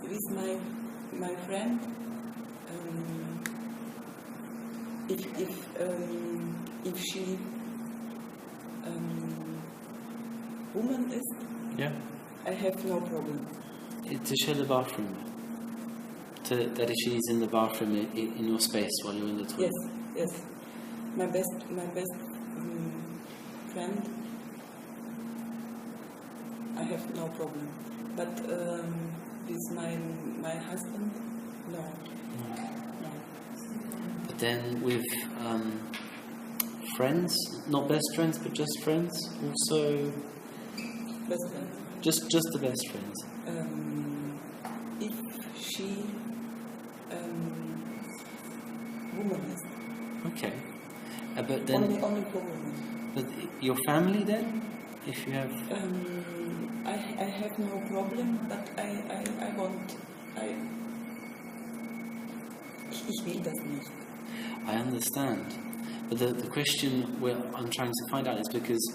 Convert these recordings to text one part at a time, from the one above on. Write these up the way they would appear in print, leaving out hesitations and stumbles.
with my friend, if she woman is, Yeah. I have no problem. To share the bathroom. That if she's in the bathroom in your space while you're in the toilet. Yes. My best friend, I have no problem. But with my husband, no. But then with friends, not best friends, but just friends, also. Best friend. Just the best friends. If she womanist. Okay. But then. Only for women. But your family then, if you have. I have no problem, but I want. Ich will das nicht. I understand. But the question I'm trying to find out is because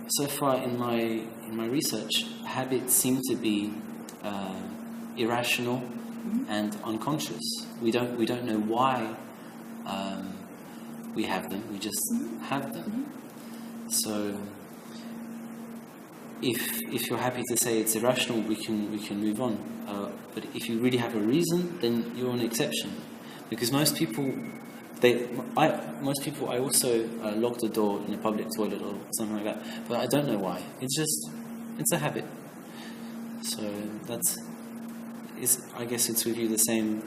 so far in my research, habits seem to be irrational and unconscious. We don't know why we have them. We just have them. So if you're happy to say it's irrational, we can move on. But if you really have a reason, then you're an exception. Because most people, I also lock the door in a public toilet or something like that. But I don't know why. It's a habit. So I guess it's with you the same.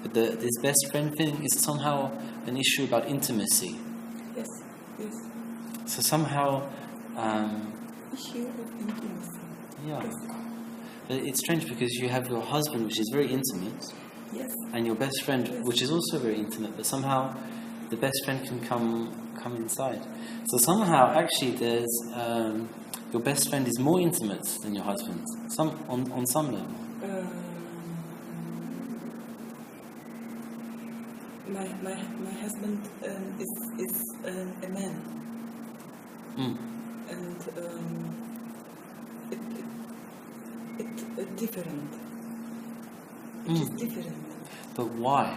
But this best friend thing is somehow an issue about intimacy. Yes. So somehow. Issue of intimacy. Yeah. Yes. But it's strange because you have your husband, which is very intimate. Yes. And your best friend, Yes. which is also very intimate, but somehow the best friend can come inside. So somehow, actually, there's your best friend is more intimate than your husband. On some level. My husband is a man, and it's different. It is different. But why?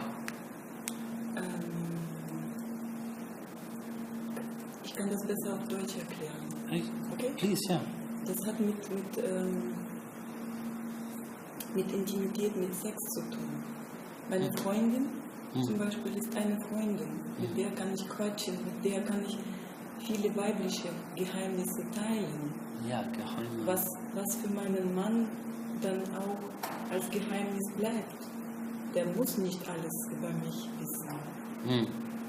Ich kann das besser auf Deutsch erklären. Okay? Please, yeah. Das hat mit Intimität, mit Sex zu tun. Meine Freundin zum Beispiel ist eine Freundin, mit der kann ich quatschen, mit der kann ich viele weibliche Geheimnisse teilen. Ja, Geheimnisse. Was für meinen Mann dann auch als Geheimnis bleibt. Der muss nicht alles über mich wissen.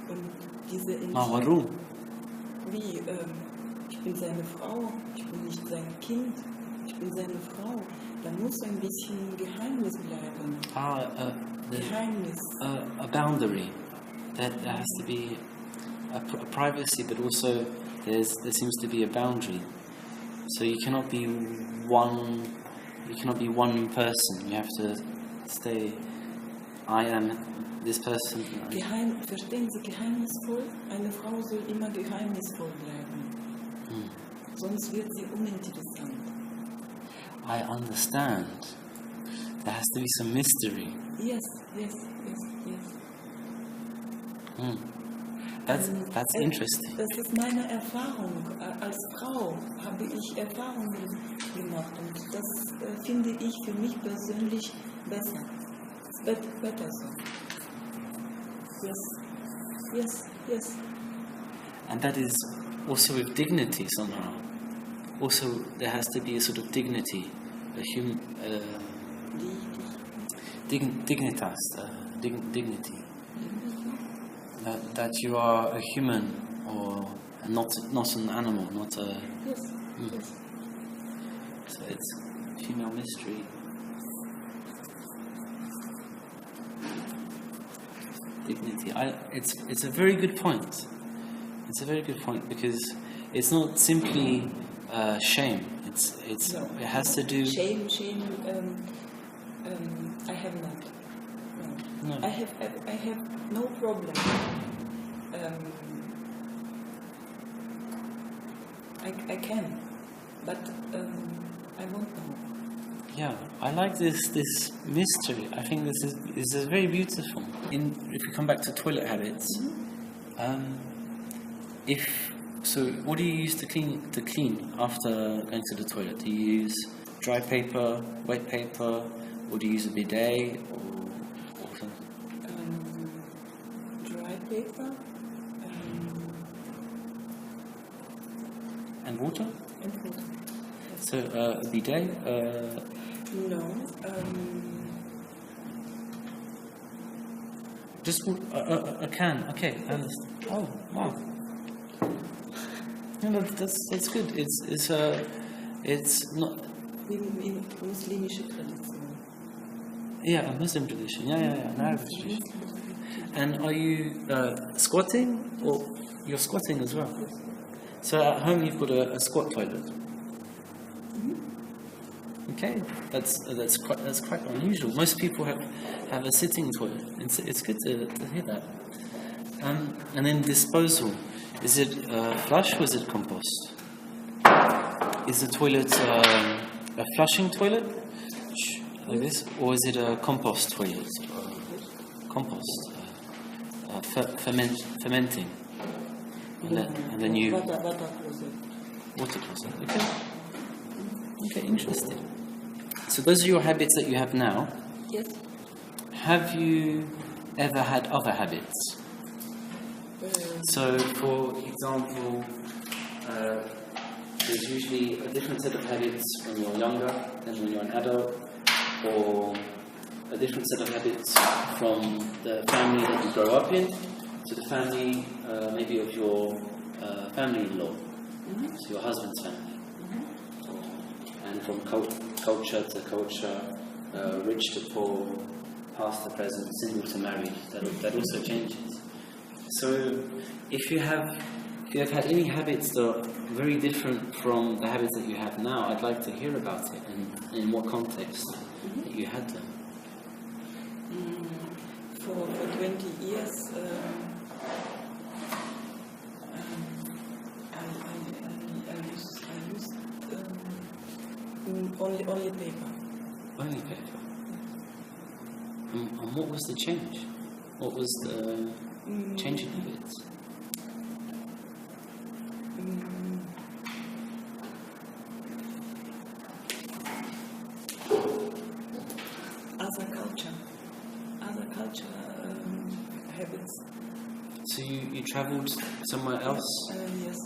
Und diese Warum? Wie, ich bin seine Frau, ich bin nicht sein Kind, ich bin seine Frau. Da muss ein bisschen Geheimnis bleiben. Geheimnis. A boundary. There has to be a privacy, but also there seems to be a boundary. So you cannot be one person. You have to stay. I am this person. Verstehen Sie, geheimnisvoll? Eine Frau soll immer geheimnisvoll bleiben. Sonst wird sie uninteressant. I understand. There has to be some mystery. Yes. That's interesting. Das ist meine Erfahrung. Als Frau habe ich Erfahrungen gemacht und das finde ich für mich persönlich besser. Better so. Yes. And that is also with dignity somehow. Also, there has to be a sort of dignity, dignitas, dignity. That you are a human, or not an animal, not a. Yes. So it's female mystery. Dignity. It's a very good point. It's a very good point because it's not simply shame. No. It has to do. Shame. I have not. No. I have no problem. I can. but I won't know. Yeah, I like this mystery. I think this is very beautiful. If we come back to toilet habits, what do you use to clean after going to the toilet? Do you use dry paper, wet paper, or do you use a bidet or something? Dry paper. And water? And water. So a bidet? No. Just a can. Okay. Oh wow. No, that's good. It's not. In muslimische Tradition. Yeah, a Muslim tradition. Yeah, an Arab tradition. And are you squatting, or you're squatting as well? So at home you've got a squat toilet. Okay, that's quite unusual. Most people have a sitting toilet. It's good to hear that. And then disposal. Is it flush or is it compost? Is the toilet a flushing toilet, like this, or is it a compost toilet? Compost, fermenting, and then you water closet. Okay, interesting. So those are your habits that you have now. Yes. Have you ever had other habits? So, for example, there's usually a different set of habits when you're younger than when you're an adult, or a different set of habits from the family that you grow up in to the family maybe of your family-in-law, so your husband's family, and from culture to culture, rich to poor, past to present, single to married, that also changes. So if you have had any habits that are very different from the habits that you have now, I'd like to hear about it and in what context that you had them. For 20 years, I used only paper. Only paper. And what was the change? What was the change in habits? Other culture habits. So you travelled somewhere else? Yes.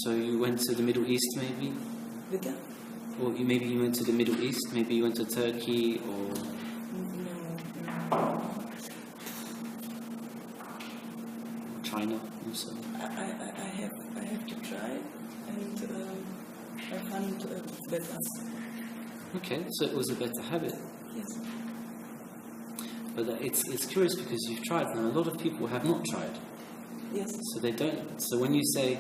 So you went to the Middle East, maybe? Bitte? Or maybe you went to the Middle East. Maybe you went to Turkey or. No. China also. I have to try, and I found better. Okay, so it was a better habit. Yes. But it's curious because you've tried, and a lot of people have not tried. Yes. So they don't. So when you say,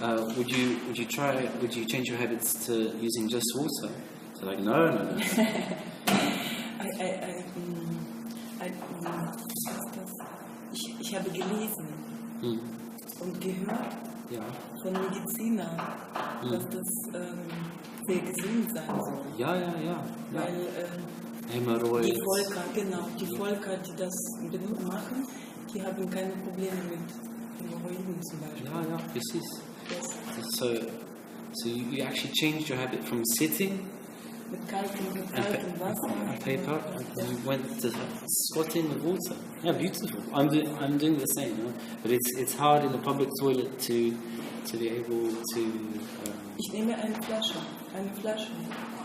would you try? Would you change your habits to using just water? They're like, no. Ich habe gelesen und gehört von Medizinern, dass das sehr gesund sein soll. Ja. Weil Hämorrhoids. die Völker, die das machen, die haben keine Probleme mit Hämorrhoiden zum Beispiel. Ja, precies. Yes. So you actually changed your habit from sitting Mit kaltem Wasser. and paper, and you went to squatting with water. Yeah, beautiful. I'm doing the same, but it's hard in the public toilet to be able to. Ich nehme eine Flasche,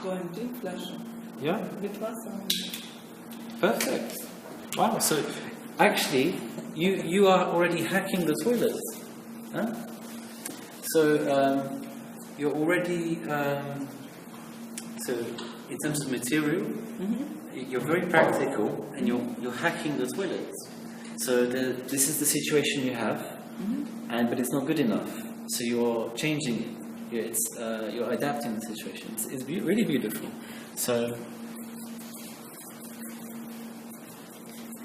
so eine Trinkflasche. Yeah. Mit Wasser. Perfect. Wow. So actually, you are already hacking the toilet. Huh? So you're already. So in terms of material, you're very practical, and you're hacking the toilet. So this is the situation you have, but it's not good enough. So you're changing it. You're adapting the situation. It's really beautiful. So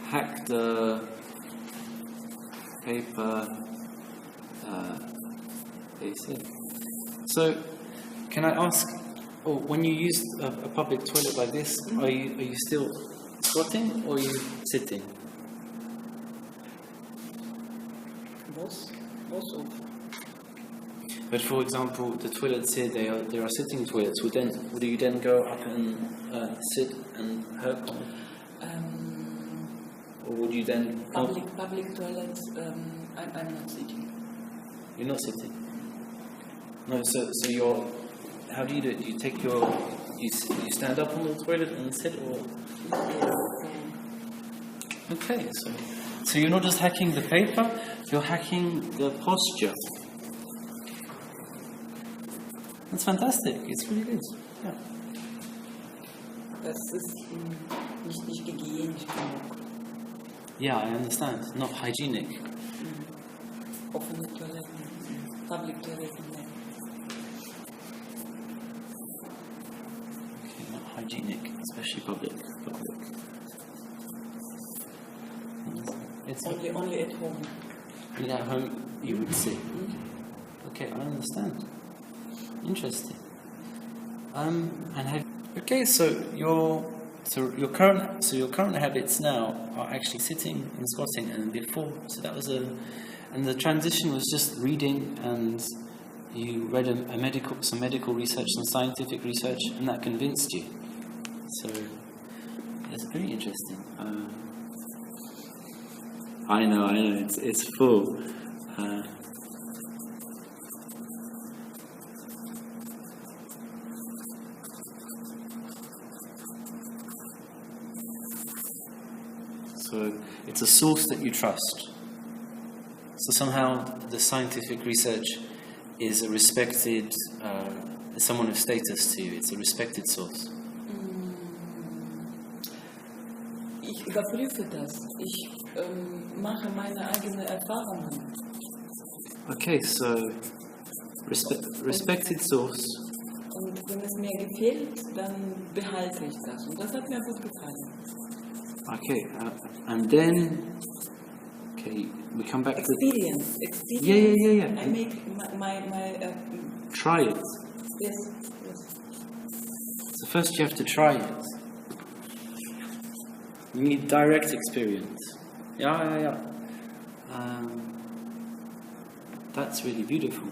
hack the paper. Basic. So Can I ask, when you use a public toilet like this, are you still squatting or are you sitting? Both of. But for example, the toilets here, they are sitting toilets. Would you then go up and sit and herp on? Or would you then... Public toilets, I'm not sitting. You're not sitting? No, so you're... How do you do it? Do you take your... You stand up on the toilet and sit, or... Okay, so you're not just hacking the paper, you're hacking the posture. That's fantastic. It's really good. Yeah. Das ist nicht hygienisch genug. Yeah, I understand. Not hygienic. Offene Toiletten, public Toiletten. Okay, not hygienic, especially public. It's Only at home. And at home you would sit. Okay, I understand. Interesting. So your current habits now are actually sitting and squatting, and before, so that was and the transition was just reading, and you read some medical research, some scientific research, and that convinced you. So it's very interesting. I know, it's full. So it's a source that you trust. So somehow the scientific research is a respected, someone of status to you. It's a respected source. Ich überprüfe das. Ich mache meine eigenen Erfahrungen. Okay, so respected source. Und wenn es mir gefällt, dann behalte ich das. Und das hat mir gut gefallen. Okay, and then, we come back Experience. Yeah. I make my try it. Yes. So first you have to try it. You need direct experience. Yeah. That's really beautiful.